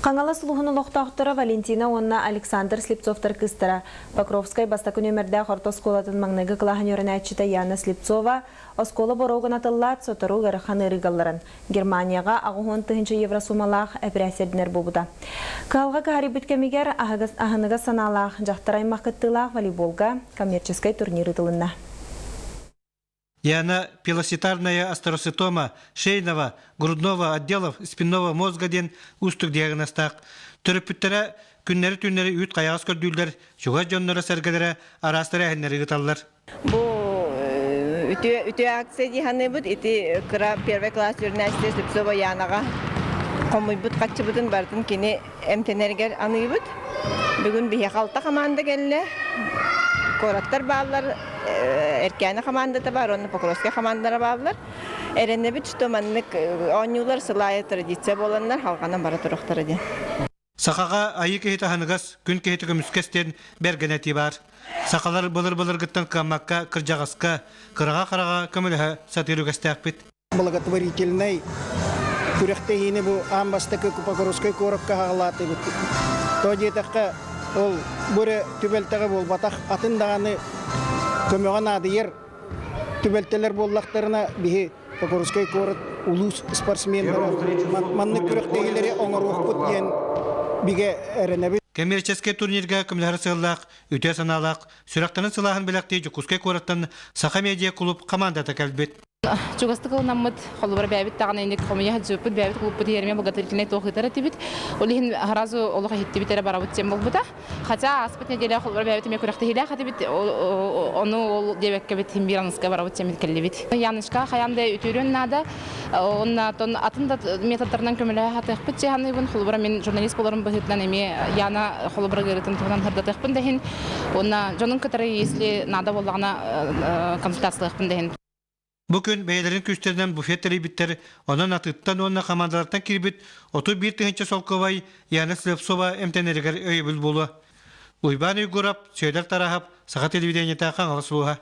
Қаңала сұлығыны лоқтақтыра Валентина онна Александр Слепцовтар кыстыра. Покровскай бастакүн өмірді қорты осколатын маңнығы қылағын өрін әтчіті Яна Слепцова осколы борауғын атыллат сотару ғырықан ұрығаларын. Германияға ағуын тұхыншы евросумалақ әпірәсердінер бұбыда. Қалға қағари бүткемегер ағыныға саналақ жақтар аймақ кіттілақ волейболға коммерческай турниры тылынна. Яна пилоситарная астероцитома шейного, грудного отделов спинного мозга ден устук диагностак. Төрөпүттөрө күннери үйт каягас көрдүүлөр, жуга жоннора сергелери арастыры эхеннери гыталлар. Бу үтө акция диханы бут ити кыра первый класс журналисты Слепцова Янага комуй бут качыбытын бардын кини эмтенергер аны бут. Бүгүн бие калта команда келе. Кораттар баллар эркәне командада бар, оны Покровская командалары баллар. Эренне бит что маннык онюлар сылай традиция боланнар халканан бара турактар иде. Сакага айы кехите ханыгас, күн кехите көмүскестен бергенети бар. Сакалар былыр гыттан камакка, кыржагаска, кырага-карага көмөлө сатырыгастак бит. Благотворительный күрәктәйне бу амбастакы Покровской коракка хагалаты бит. Тоҗетакка ол бүре түбелтеге бол батак атындаганы көмөгөн адыер түбелтелер боллактарына бихи Покровской корот улус спортсмендер манны күрәктәйләре оңорук дигән биге эренеби. Коммерческий турнирга көмөлөр сыллак, үтө саналак, сүрактанын сылаһын белекти Жукускай кораттан Саха медиа клуб командада келбит. Чугастыкыл наммыт холбар бәбит тагын инде комия жөпүт бәбит клуб диерме благотворительный тохытара тибит. Олин харазу олга хитти битере барабыт тем болбута. Хотя аспыт неделя холбар бәбит ме күрәхтә хилә хатибит ону ол дебекке бит химбиранска барабыт тем келлебит. Янышка хаямда үтүрөн нада онна тон атында методтардан көмөлө хатык бит җаны бун холбар мен журналист боларым быһытлан эме яна холбар гырытын туган хаддатык бин дәһин. Онна жонун кытары если нада болгана консультациялык бин дәһин. Bugün beylerin küçlerden bufetleri bitter, onun atıttan onunla komandalardan kirbit, otu bir tığınca solkovay, yani Slepcova emteneriger öybül bulu. Uyban uygurap, söyler tarahap, sakat televizyonda kanal suha.